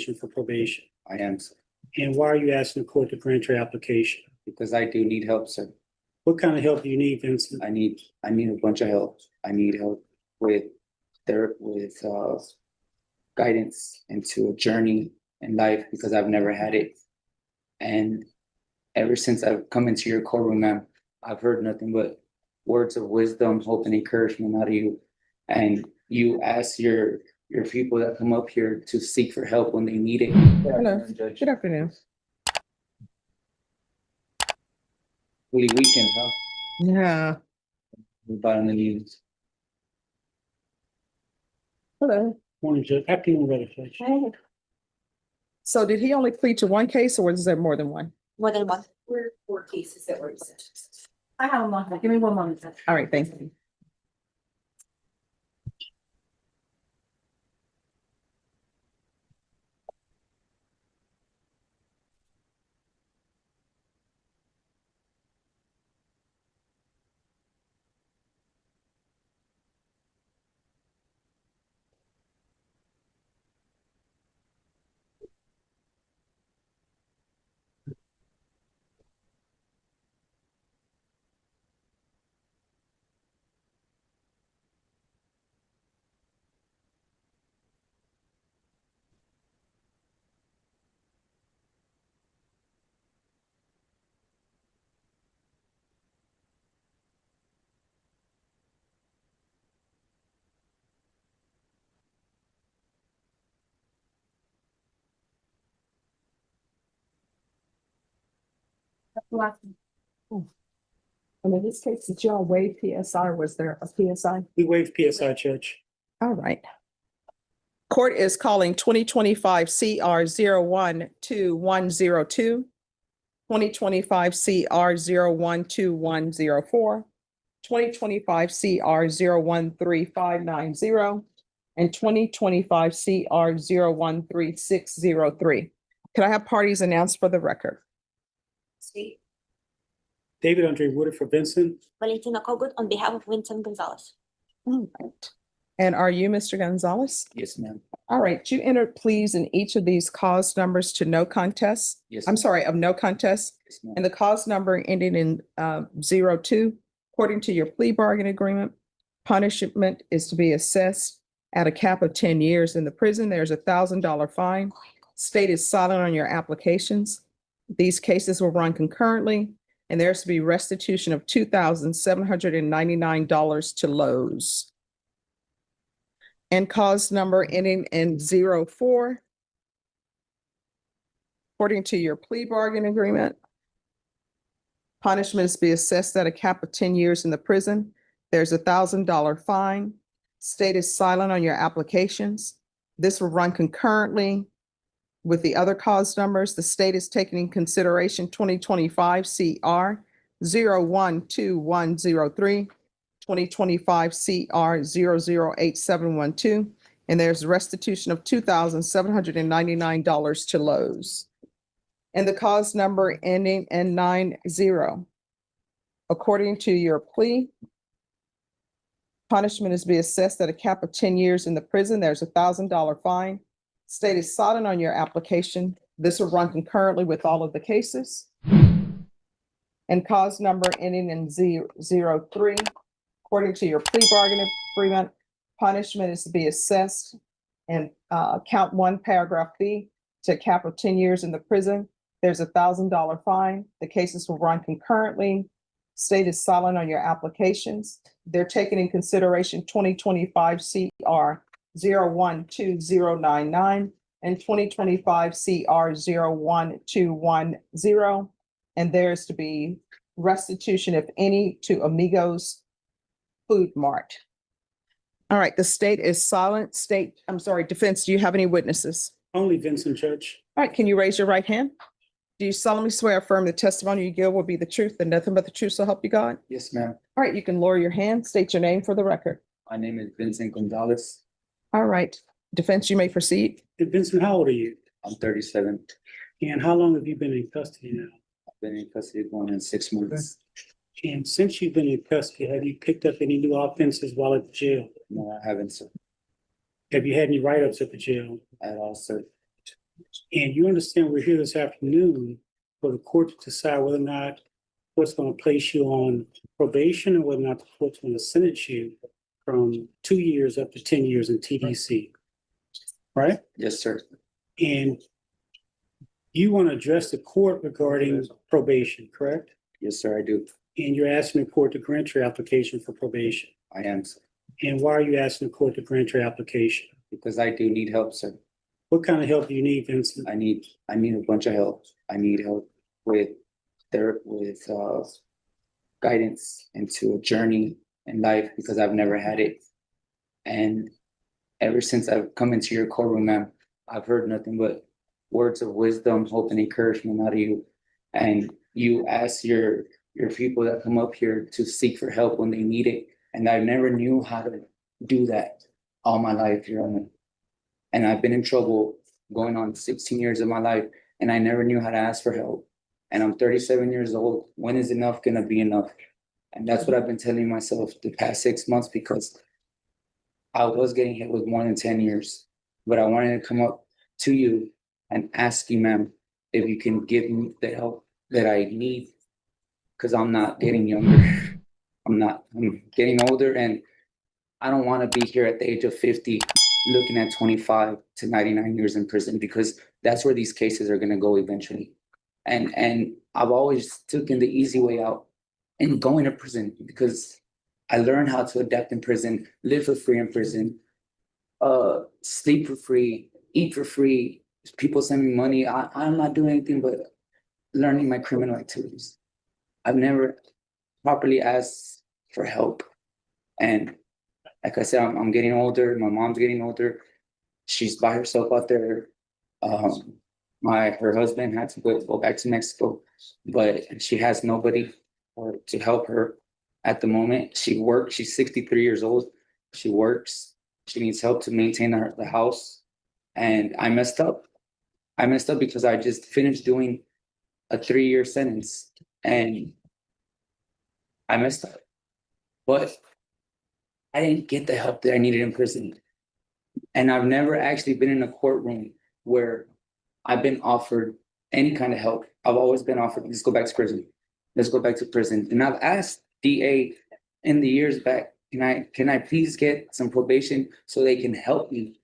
application for probation? I am, sir, And why are you asking the court to grant your application? because I do need help, sir. What kind of help do you need, Vincent? I need a bunch of help. I need help with guidance into a journey in life because I've never had it. And ever since I've come into your courtroom, ma'am, I've heard nothing but words of wisdom, hope, and encouragement out of you. And you ask your people that come up here to seek for help when they need it. Hello. Judge. Good afternoon. Really weekend, huh? Yeah. About in the news. Hello. Morning, Judge. Afternoon, rather, Judge. So did he only plead to one case or was there more than one? More than one. We're 4 cases that were sent. I have a moment. Give me 1 moment. All right, thank you. And in this case, did y'all waive PSI or was there a PSI? We waived PSI, Judge. All right. Court is calling 2025 CR 012102, 2025 CR 012104, 2025 CR 013590, and 2025 CR 013603. Could I have parties announced for the record? State. David Andre Woodard for Vincent. Valentina Kogut on behalf of Vincent Gonzalez. All right. And are you Mr. Gonzalez? Yes, ma'am. All right, you entered pleas in each of these cause numbers to no contest. Yes. I'm sorry, of no contest. Yes, ma'am. And the cause number ending in 02, according to your plea bargain agreement, punishment is to be assessed at a cap of 10 years in the prison. There's $1,000 fine. State is silent on your applications. These cases will run concurrently, and there's to be restitution of $2,799 to Lowe's. And cause number ending in 04, according to your plea bargain agreement, punishment is to be assessed at a cap of 10 years in the prison. There's $1,000 fine. State is silent on your applications. This will run concurrently with the other cause numbers. The state is taking in consideration 2025 CR 012103, 2025 CR 008712, and there's restitution of $2,799 to Lowe's. And the cause number ending in 90. According to your plea, punishment is to be assessed at a cap of 10 years in the prison. There's $1,000 fine. State is silent on your application. This will run concurrently with all of the cases. And cause number ending in 03, according to your plea bargain agreement, punishment is to be assessed and count 1, paragraph B, to a cap of 10 years in the prison. There's $1,000 fine. The cases will run concurrently. State is silent on your applications. They're taking in consideration 2025 CR 012099 and 2025 CR 01210. And there's to be restitution, if any, to Amigos Food Mart. All right, the state is silent. Defense, do you have any witnesses? Only Vincent, Judge. All right, can you raise your right hand? Do you solemnly swear or affirm the testimony you give will be the truth and nothing but the truth, so help you God? Yes, ma'am. All right, you can lower your hand, state your name for the record. My name is Vincent Gonzalez. All right, defense, you may proceed. And Vincent, how old are you? I'm 37. And how long have you been in custody now? I've been in custody going on 6 months. And since you've been in custody, have you picked up any new offenses while at the jail? No, I haven't, sir, Have you had any write-ups at the jail? at all, sir. And you understand we're here this afternoon for the court to decide whether or not what's going to place you on probation and whether or not the court's going to sentence you from 2 years up to 10 years in TDC. Right? Yes, sir. And you want to address the court regarding probation, correct? Yes, sir, I do. And you're asking the court to grant your application for probation. I am, sir. And why are you asking the court to grant your application? Because I do need help, sir. What kind of help do you need, Vincent? I need a bunch of help. I need help with guidance into a journey in life because I've never had it. And ever since I've come into your courtroom, ma'am, I've heard nothing but words of wisdom, hope, and encouragement out of you. And you ask your people that come up here to seek for help when they need it. And I never knew how to do that all my life, Your Honor. And I've been in trouble going on 16 years of my life, and I never knew how to ask for help. And I'm 37 years old. When is enough gonna be enough? And that's what I've been telling myself the past 6 months because I was getting hit with more than 10 years. But I wanted to come up to you and ask you, ma'am, if you can give me the help that I need. Because I'm not getting younger. I'm getting older, and I don't want to be here at the age of 50 looking at 25 to 99 years in prison because that's where these cases are going to go eventually. And I've always taken the easy way out and going to prison because I learned how to adapt in prison, live for free in prison, sleep for free, eat for free. People send me money. I'm not doing anything but learning my criminal activities. I've never properly asked for help. And like I said, I'm getting older. My mom's getting older. She's by herself out there. Her husband had to go back to Mexico, but she has nobody to help her at the moment. She works. She's 63 years old. She works. She needs help to maintain the house. And I messed up. I messed up because I just finished doing a 3-year sentence and I messed up. But I didn't get the help that I needed in prison. And I've never actually been in a courtroom where I've been offered any kind of help. I've always been offered, let's go back to prison. Let's go back to prison. And I've asked DA in the years back, can I please get some probation so they can help me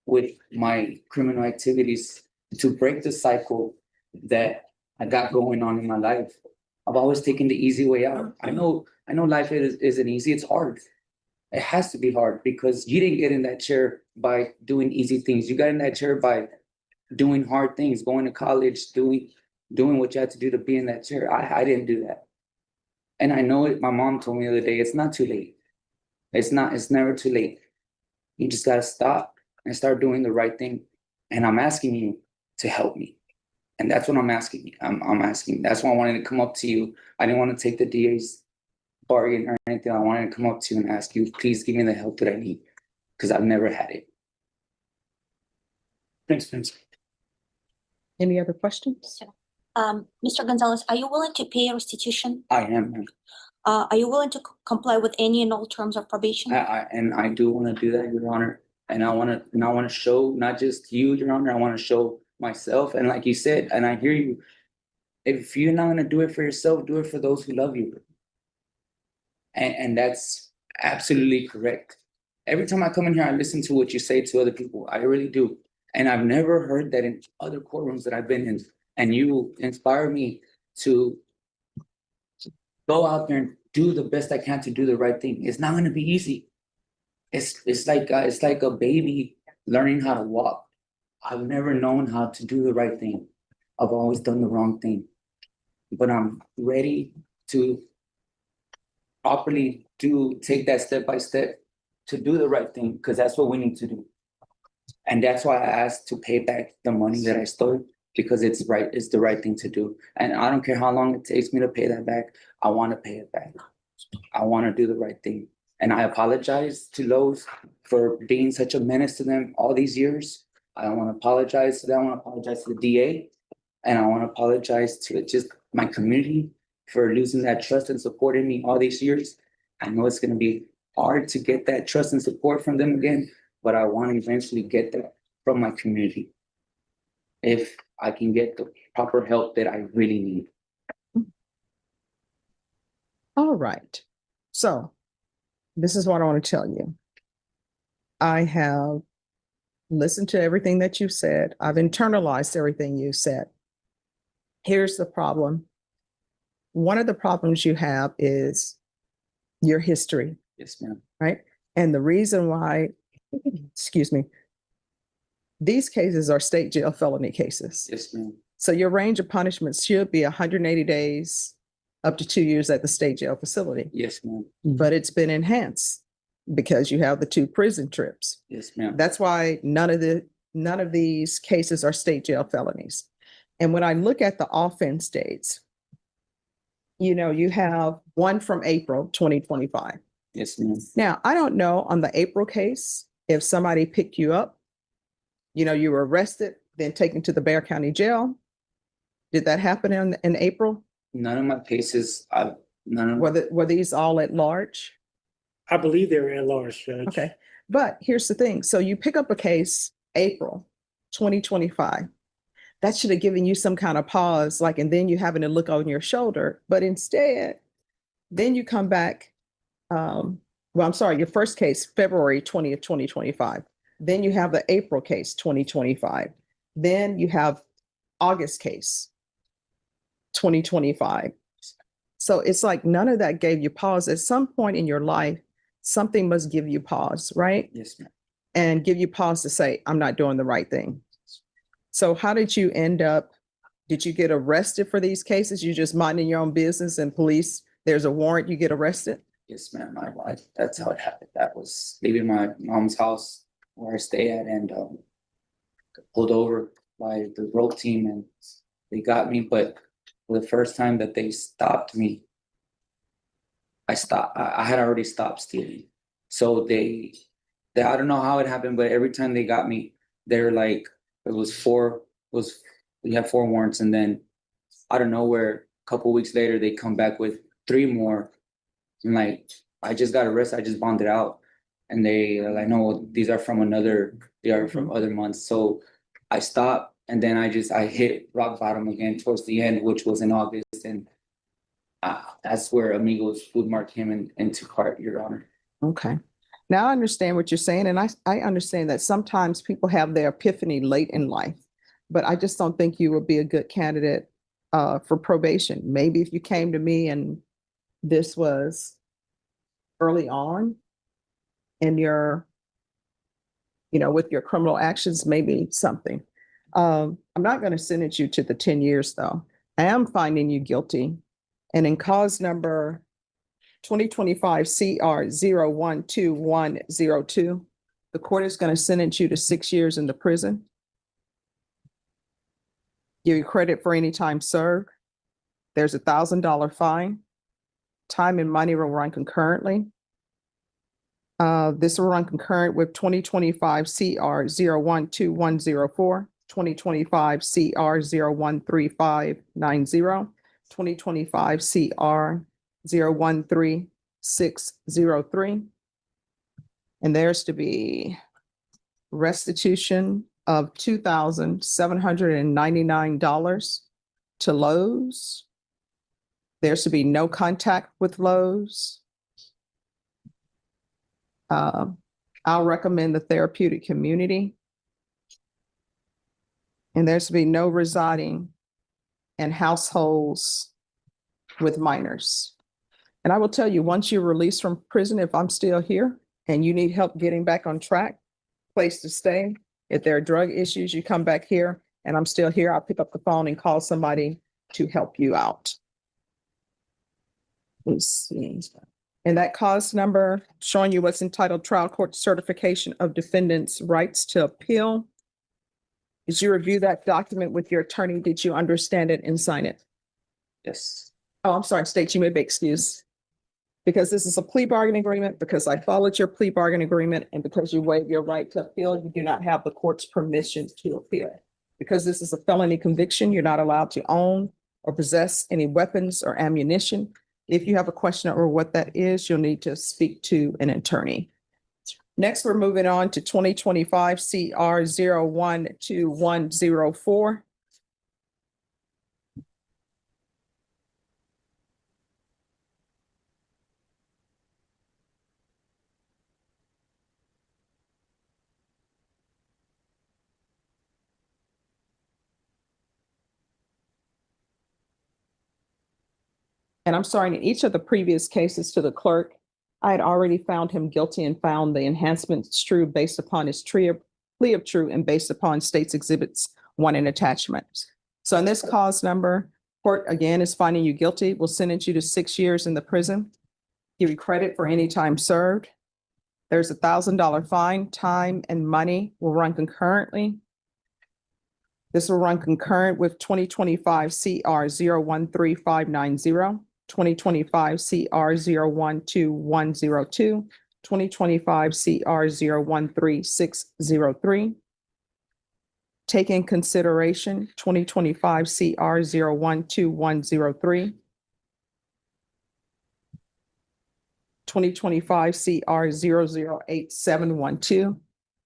with my criminal activities to break the cycle that I got going on in my life. I've always taken the easy way out. I know life isn't easy. It's hard. It has to be hard because you didn't get in that chair by doing easy things. You got in that chair by doing hard things, going to college, doing what you had to do to be in that chair. I didn't do that. And I know it. My mom told me the other day, it's not too late. It's never too late. You just got to stop and start doing the right thing. And I'm asking you to help me. And that's what I'm asking. I'm asking. That's why I wanted to come up to you. I didn't want to take the DA's bargain or anything. I wanted to come up to you and ask you, please give me the help that I need because I've never had it. Thanks, Vincent. Any other questions? Mr. Gonzalez, are you willing to pay restitution? I am. Are you willing to comply with any and all terms of probation? I do want to do that, Your Honor. And I want to show not just you, Your Honor. I want to show myself. And like you said, and I hear you. If you're not going to do it for yourself, do it for those who love you. And that's absolutely correct. Every time I come in here, I listen to what you say to other people. I really do. And I've never heard that in other courtrooms that I've been in. And you inspire me to go out there and do the best I can to do the right thing. It's not going to be easy. It's like a baby learning how to walk. I've never known how to do the right thing. I've always done the wrong thing. But I'm ready to properly take that step by step to do the right thing because that's what we need to do. And that's why I asked to pay back the money that I stole because it's right. It's the right thing to do. And I don't care how long it takes me to pay that back. I want to pay it back. I want to do the right thing. And I apologize to those for being such a menace to them all these years. I want to apologize to them. I want to apologize to the DA. And I want to apologize to just my community for losing that trust and supporting me all these years. I know it's going to be hard to get that trust and support from them again, but I want to eventually get that from my community. if I can get the proper help that I really need. All right. So this is what I want to tell you. I have listened to everything that you said. I've internalized everything you said. Here's the problem. One of the problems you have is your history, Yes, ma'am. right? And the reason why, excuse me, these cases are state jail felony cases. Yes, ma'am. So your range of punishments should be 180 days up to 2 years at the state jail facility. Yes, ma'am. But it's been enhanced because you have the 2 prison trips. Yes, ma'am. That's why none of these cases are state jail felonies. And when I look at the offense dates, you know, you have one from April 2025. Yes, ma'am. Now, I don't know on the April case, if somebody picked you up, you know, you were arrested, then taken to the Bexar County Jail. Did that happen in April? None of my cases, Were these all at large? I believe they were at large, Judge. Okay, but here's the thing. So you pick up a case, April 2025. That should have given you some kind of pause, like, and then you having to look on your shoulder. But instead, then you come back. I'm sorry, your first case, February 20th, 2025. Then you have the April case, 2025. Then you have August case, 2025. So it's like none of that gave you pause. At some point in your life, something must give you pause, right? yes, ma'am. And give you pause to say, I'm not doing the right thing. So how did you end up? Did you get arrested for these cases? You just minding your own business and police, there's a warrant, you get arrested? Yes, ma'am. That's how it happened. That was leaving my mom's house where I stay at and pulled over by the road team and they got me. But for the first time that they stopped me, I stopped. I had already stopped stealing. So they I don't know how it happened, but every time they got me, they're like, we have 4 warrants, and then out of nowhere, a couple weeks later, they come back with 3 more. And like, I just got arrested, I just bonded out. And they are like, no, they are from other months. So I stopped, and then I hit rock bottom again towards the end, which was in August. And that's where Amigos Food Mart came into part, Your Honor. Okay. Now I understand what you're saying, and I understand that sometimes people have their epiphany late in life, but I just don't think you would be a good candidate for probation. Maybe if you came to me and this was early on in your, you know, with your criminal actions, maybe something. I'm not going to sentence you to the 10 years though. I am finding you guilty. And in cause number 2025 CR 012102, the court is going to sentence you to 6 years in the prison. Give you credit for any time served. There's $1,000 fine. Time and money will run concurrently. This will run concurrent with 2025 CR 012104, 2025 CR 013590, 2025 CR 013603. And there's to be restitution of $2,799 to Lowe's. There's to be no contact with Lowe's. I'll recommend the therapeutic community. And there's to be no residing in households with minors. And I will tell you, once you're released from prison, if I'm still here and you need help getting back on track, place to stay. If there are drug issues, you come back here and I'm still here, I'll pick up the phone and call somebody to help you out. Let's see. And that cause number showing you what's entitled Trial Court Certification of Defendant's Rights to Appeal. Did you review that document with your attorney? Did you understand it and sign it? Yes. Oh, I'm sorry, State, you may be excused. Because this is a plea bargaining agreement, because I followed your plea bargaining agreement, and because you waive your right to appeal, you do not have the court's permission to appeal. Because this is a felony conviction, you're not allowed to own or possess any weapons or ammunition. If you have a question over what that is, you'll need to speak to an attorney. Next, we're moving on to 2025 CR 012104. And I'm sorry, in each of the previous cases to the clerk, I had already found him guilty and found the enhancements true based upon his plea of true and based upon states exhibits 1 and attachments. So in this cause number, court again is finding you guilty, will sentence you to 6 years in the prison, give you credit for any time served. There's $1,000 fine, time and money will run concurrently. This will run concurrent with 2025 CR 013590. 2025 CR 012102, 2025 CR 013603. Take in consideration 2025 CR 012103, 2025 CR 008712.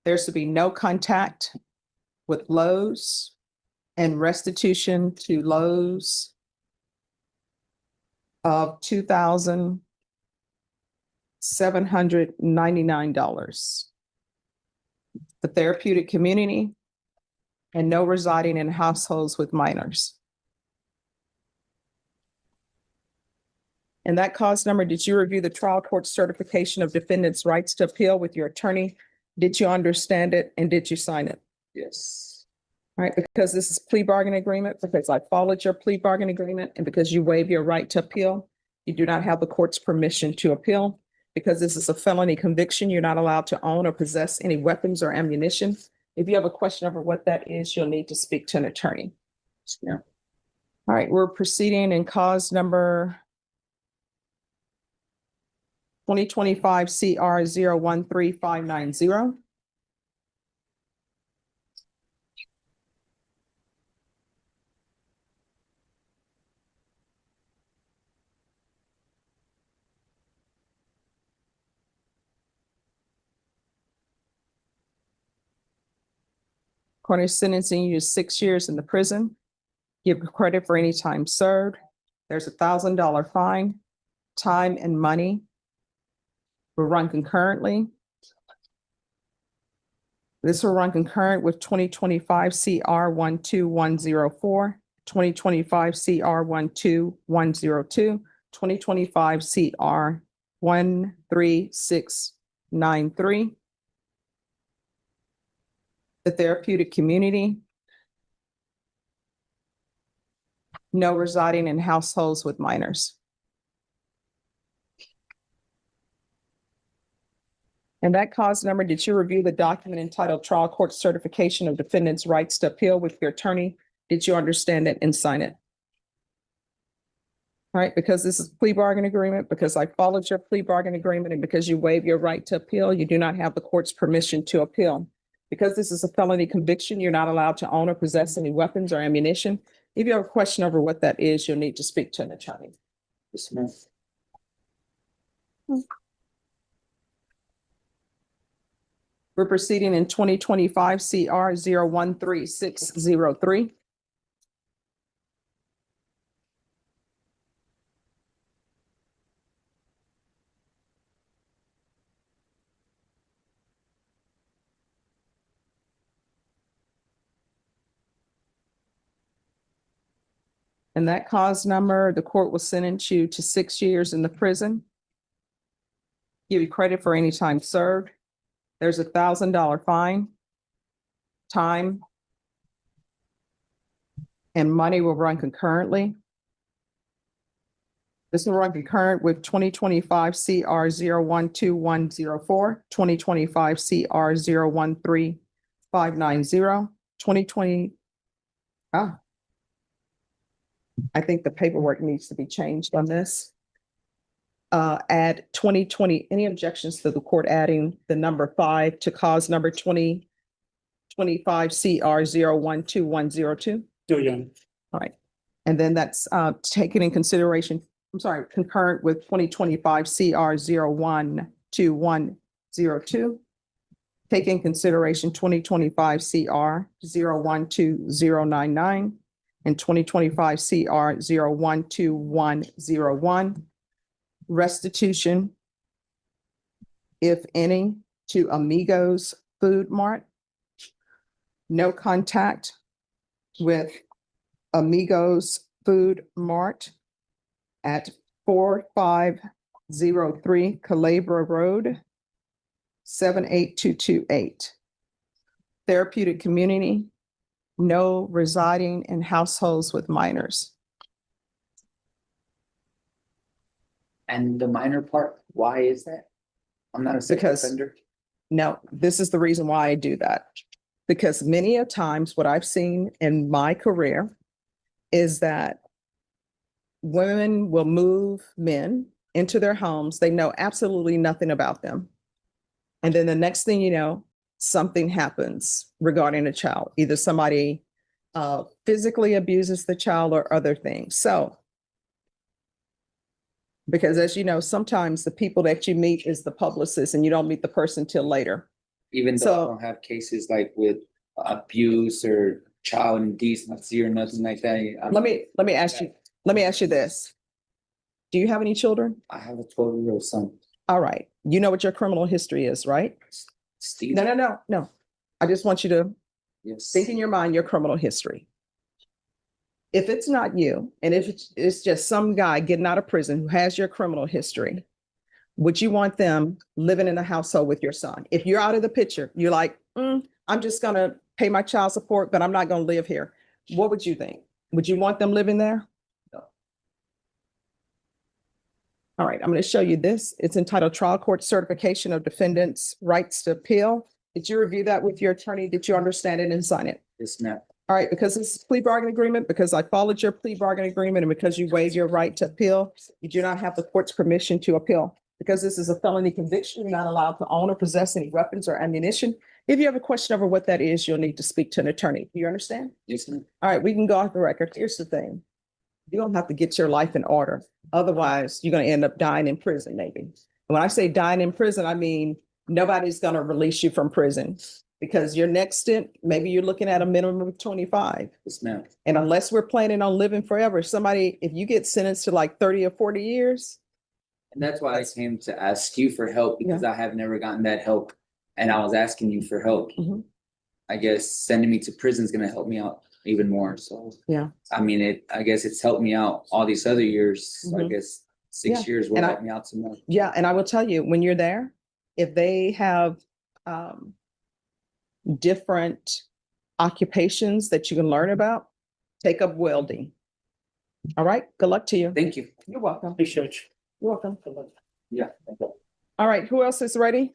There's to be no contact with Lowe's and restitution to Lowe's of $2,799. The therapeutic community and no residing in households with minors. And that cause number, did you review the trial court certification of defendant's rights to appeal with your attorney? Did you understand it and did you sign it? Yes. All right, because this is plea bargain agreement, because I followed your plea bargain agreement, and because you waive your right to appeal, you do not have the court's permission to appeal. Because this is a felony conviction, you're not allowed to own or possess any weapons or ammunition. If you have a question over what that is, you'll need to speak to an attorney. Yeah. All right, we're proceeding in cause number 2025 CR 013590. Court is sentencing you to 6 years in the prison. Give credit for any time served. There's $1,000 fine. Time and money will run concurrently. This will run concurrent with 2025 CR 12104, 2025 CR 12102, 2025 CR 13693. The therapeutic community. No residing in households with minors. And that cause number, did you review the document entitled Trial Court Certification of Defendant's Rights to Appeal with your attorney? Did you understand it and sign it? All right, because this is plea bargain agreement, because I followed your plea bargain agreement, and because you waive your right to appeal, you do not have the court's permission to appeal. Because this is a felony conviction, you're not allowed to own or possess any weapons or ammunition. If you have a question over what that is, you'll need to speak to an attorney. Yes, ma'am. We're proceeding in 2025 CR 013603. And that cause number, the court will sentence you to 6 years in the prison. Give you credit for any time served. There's $1,000 fine. Time and money will run concurrently. This will run concurrent with 2025 CR 012104, 2025 CR 013590, 2020. I think the paperwork needs to be changed on this. Add 2020, any objections to the court adding the number 5 to cause number 2025 CR 012102? No, Your Honor. All right. And then that's taken in consideration, I'm sorry, concurrent with 2025 CR 012102. take in consideration 2025 CR 012099 and 2025 CR 012101. Restitution, if any, to Amigos Food Mart. No contact with Amigos Food Mart at 4503 Calabria Road, 78228. Therapeutic Community, no residing in households with minors. And the minor part, why is that? I'm not a sex Because- offender. No, this is the reason why I do that. Because many a times what I've seen in my career is that women will move men into their homes. They know absolutely nothing about them. And then the next thing you know, something happens regarding a child. Either somebody physically abuses the child or other things. So, because as you know, sometimes the people that you meet is the publicist and you don't meet the person till later. Even though So- I don't have cases like with abuse or child indecency or nothing like that. Let me ask you this. Do you have any children? I have a 12-year-old son, All right. You know what your criminal history is, right? Steve. No. I just want you to Yes. think in your mind your criminal history. If it's not you, and if it's just some guy getting out of prison who has your criminal history, would you want them living in a household with your son? If you're out of the picture, you're like, I'm just gonna pay my child support, but I'm not gonna live here. What would you think? Would you want them living there? No. All right, I'm going to show you this. It's entitled Trial Court Certification of Defendants' Rights to Appeal. Did you review that with your attorney? Did you understand it and sign it? Yes, ma'am. All right, because this is plea bargain agreement, because I followed your plea bargain agreement, and because you waived your right to appeal, you do not have the court's permission to appeal. Because this is a felony conviction, you're not allowed to own or possess any weapons or ammunition. If you have a question over what that is, you'll need to speak to an attorney. Do you understand? Yes, ma'am. All right, we can go off the record. Here's the thing. You're gonna have to get your life in order. Otherwise, you're gonna end up dying in prison, maybe. And when I say dying in prison, I mean, nobody's gonna release you from prison. Because your next stint, maybe you're looking at a minimum of 25. Yes, ma'am. And unless we're planning on living forever, if you get sentenced to like 30 or 40 years, And that's why I came to ask you for help, because I have never gotten that help. And I was asking you for help. Mhm. I guess sending me to prison is gonna help me out even more, so. Yeah. I mean, I guess it's helped me out all these other years, so I Mhm. guess 6 years will And help me out some more. yeah, and I will tell you, when you're there, if they have different occupations that you can learn about, take up welding. All right, good luck to you. Thank you. You're welcome. Appreciate you. You're welcome. Yeah. All right, who else is ready?